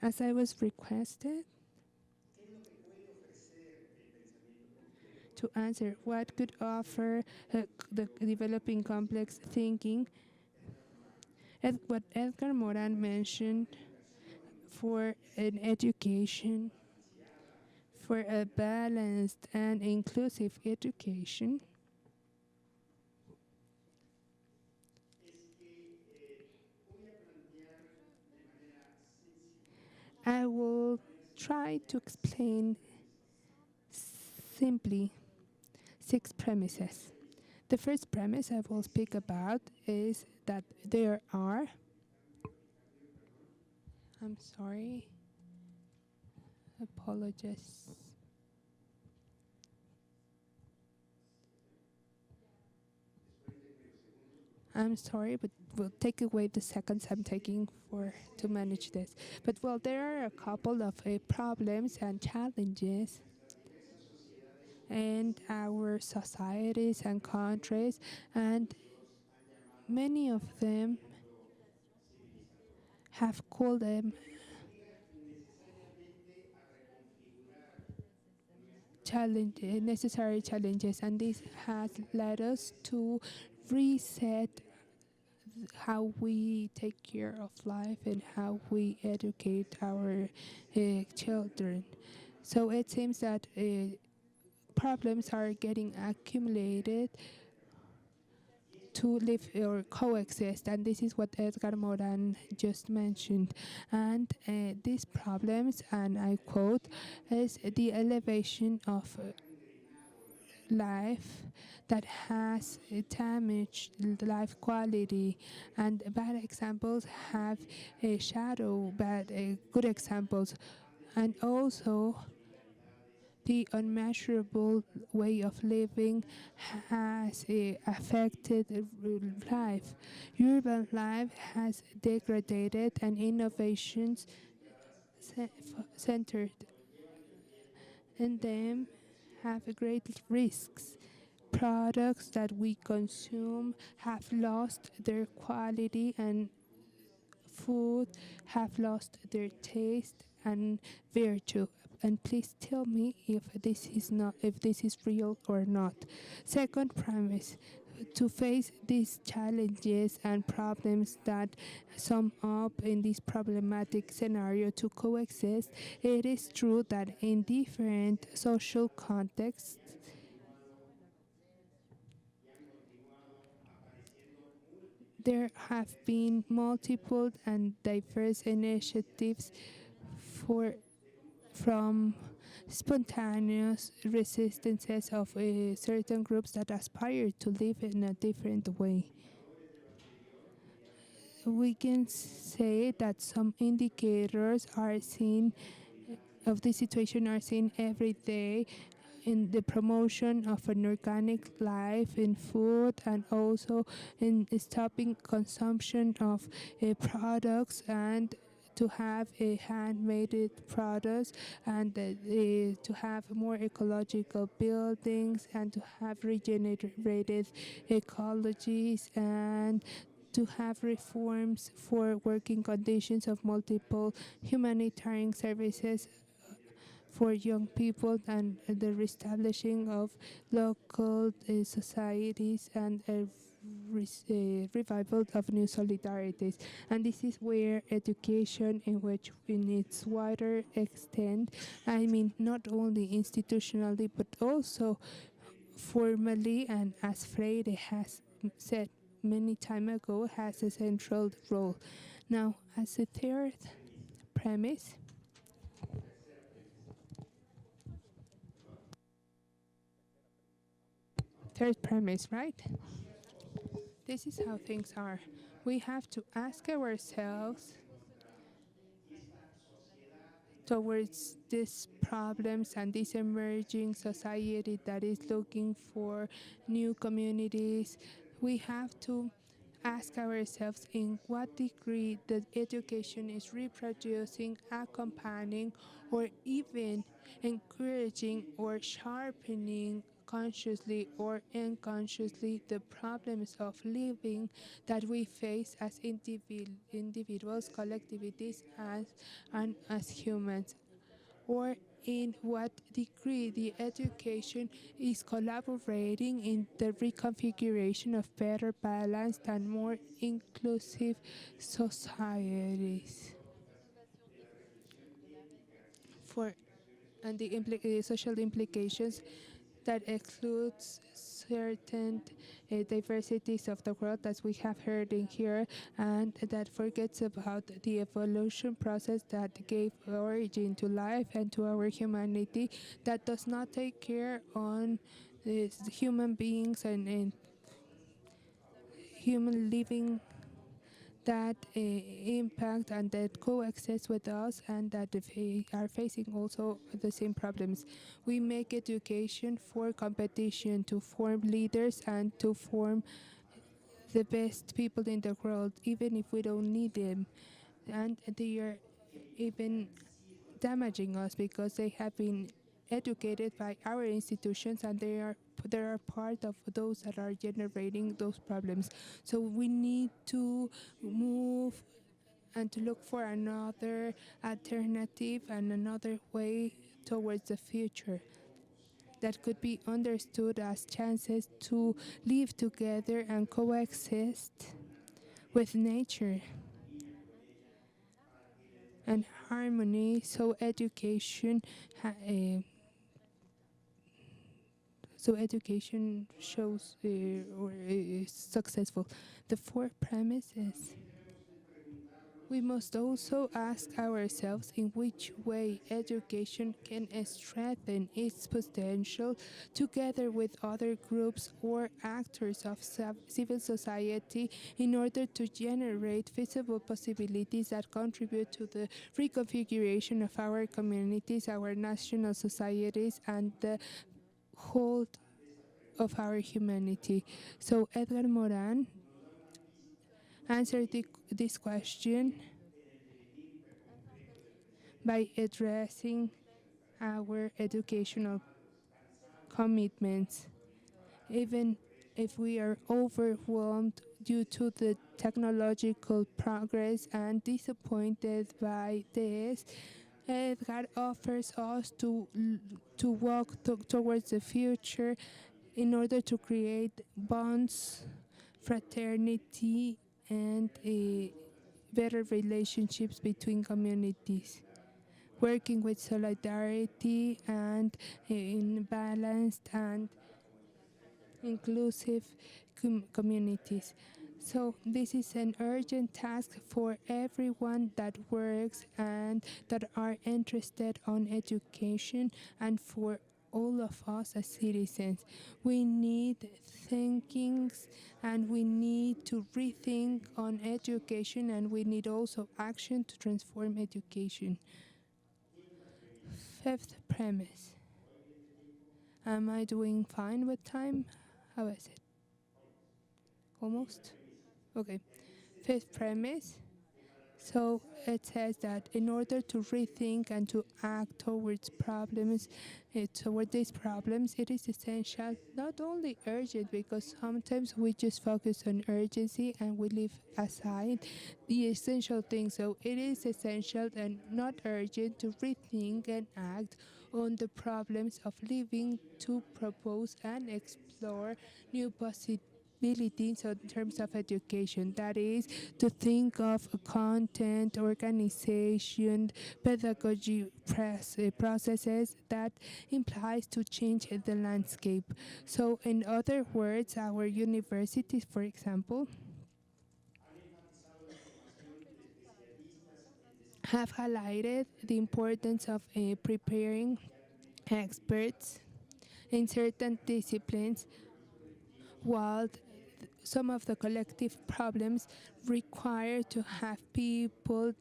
As I was requested to answer what could offer the developing complex thinking, what Edgar Morin mentioned for an education, for a balanced and inclusive education, I will try to explain simply 6 premises. The first premise I will speak about is that there are, I'm sorry, apologies. I'm sorry, but we'll take away the seconds I'm taking to manage this. But well, there are a couple of problems and challenges in our societies and countries, and many of them have called them necessary challenges, and this has led us to reset how we take care of life and how we educate our children. So it seems that problems are getting accumulated to live or coexist, and this is what Edgar Morin just mentioned. And these problems, and I quote, is the elevation of life that has damaged the life quality, and bad examples have a shadow bad good examples, and also the unmeasurable way of living has affected life. Urban life has degraded and innovations centered in them have great risks. Products that we consume have lost their quality, and food have lost their taste and virtue. And please tell me if this is real or not. Second premise: to face these challenges and problems that sum up in this problematic scenario to coexist, it is true that in different social contexts, there have been multiple and diverse initiatives for from spontaneous resistances of certain groups that aspire to live in a different way. We can say that some indicators are seen of this situation are seen every day in the promotion of an organic life in food, and also in stopping consumption of products, and to have a handmade products, and to have more ecological buildings, and to have regenerated ecologies, and to have reforms for working conditions of multiple humanitarian services for young people, and the reestablishing of local societies, and a revival of new solidarities. And this is where education, in its wider extent, I mean not only institutionally but also formally, and as Freire has said many time ago, has a central role. Now, as a third premise, right? This is how things are. We have to ask ourselves towards these problems and this emerging society that is looking for new communities. We have to ask ourselves in what degree the education is reproducing, accompanying, or even encouraging or sharpening consciously or unconsciously the problems of living that we face as individuals, collectivities, and as humans, or in what degree the education is collaborating in the reconfiguration of better balanced and more inclusive societies. For and the social implications that excludes certain diversities of the world, as we have heard in here, and that forgets about the evolution process that gave origin to life and to our humanity, that does not take care on human beings and human living that impact and that coexist with us and that are facing also the same problems. We make education for competition, to form leaders and to form the best people in the world, even if we don't need them. And they are even damaging us because they have been educated by our institutions and they are part of those that are generating those problems. So we need to move and to look for another alternative and another way towards the future that could be understood as chances to live together and coexist with nature and harmony. So education shows or is successful. The four premises. We must also ask ourselves in which way education can strengthen its potential together with other groups or actors of civil society in order to generate feasible possibilities that contribute to the reconfiguration of our communities, our national societies, and the whole of our humanity. So Edgar Morin answered this question by addressing our educational commitments. Even if we are overwhelmed due to the technological progress and disappointed by this, Edgar offers us to walk towards the future in order to create bonds, fraternity, and better relationships between communities, working with solidarity and in balanced and inclusive communities. So this is an urgent task for everyone that works and that are interested on education, and for all of us as citizens. We need thinkings and we need to rethink on education, and we need also action to transform education. Fifth premise. Am I doing fine with time? How is it? Almost? Okay. Fifth premise. So it says that in order to rethink and to act towards problems, toward these problems, it is essential, not only urgent, because sometimes we just focus on urgency and we leave aside the essential things. So it is essential and not urgent to rethink and act on the problems of living, to propose and explore new possibilities in terms of education. That is, to think of content, organization, pedagogy processes that implies to change the landscape. So in other words, our universities, for example, have highlighted the importance of preparing experts in certain disciplines, while some of the collective problems require to have people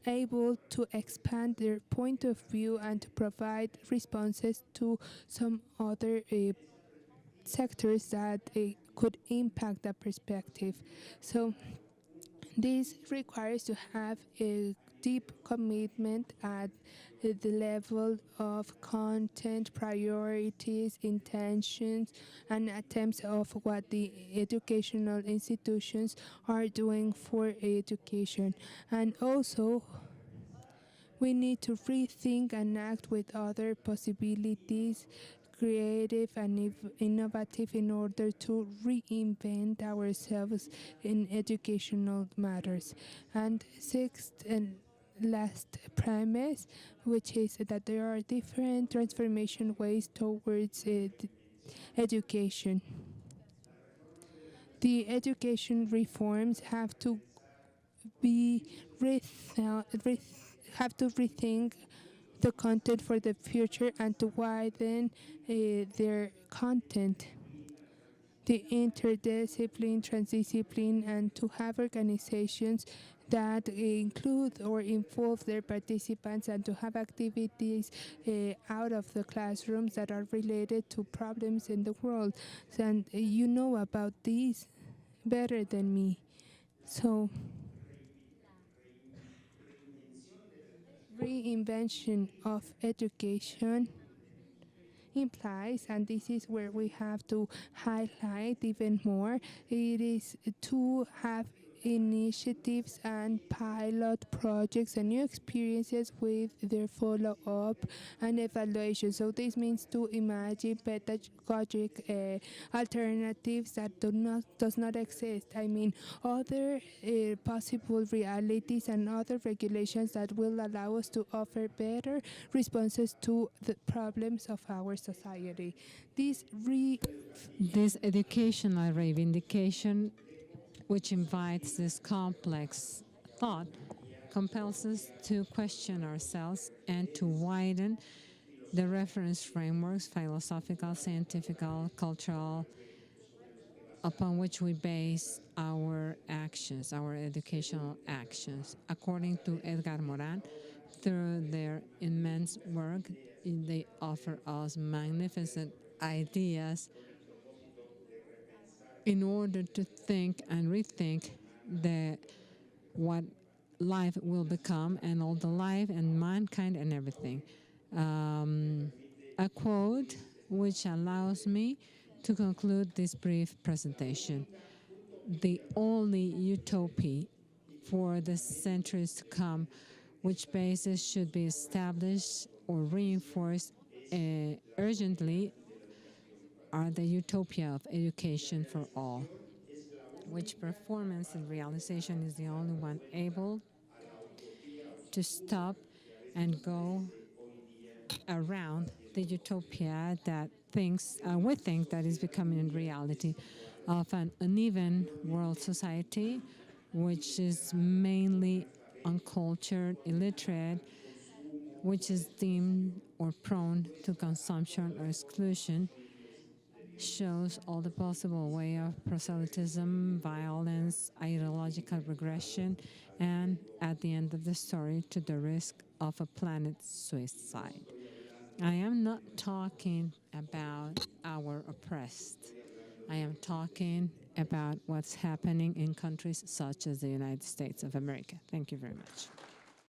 able to expand their point of view and to provide responses to some other sectors that could impact that perspective. So this requires to have deep commitment at the level of content, priorities, intentions, and attempts of what the educational institutions are doing for education. And also, we need to rethink and act with other possibilities, creative and innovative, in order to reinvent ourselves in educational matters. And sixth and last premise, which is that there are different transformation ways towards education. The education reforms have to be have to rethink the content for the future and to widen their content, the interdiscipline, transdiscipline, and to have organizations that include or involve their participants, and to have activities out of the classrooms that are related to problems in the world. And you know about these better than me. So reinvention of education implies, and this is where we have to highlight even more, it is to have initiatives and pilot projects and new experiences with their follow-up and evaluation. So this means to imagine pedagogic alternatives that does not exist. I mean, other possible realities and other regulations that will allow us to offer better responses to the problems of our society. This educational reivindication, which invites this complex thought, compels us to question ourselves and to widen the reference frameworks, philosophical, scientific, cultural, upon which we base our actions, our educational actions. According to Edgar Morin, through their immense work, they offer us magnificent ideas in order to think and rethink what life will become, and all the life and mankind and everything. A quote which allows me to conclude this brief presentation. The only utopia for the centuries to come, which basis should be established or reinforced urgently, are the utopia of education for all, which performance and realization is the only one able to stop and go around the utopia that we think that is becoming a reality of an uneven world society, which is mainly uncultured, illiterate, which is deemed or prone to consumption or exclusion, shows all the possible way of proselytism, violence, ideological regression, and at the end of the story, to the risk of a planet suicide. I am not talking about our oppressed. I am talking about what's happening in countries such as the United States of America. Thank you very much.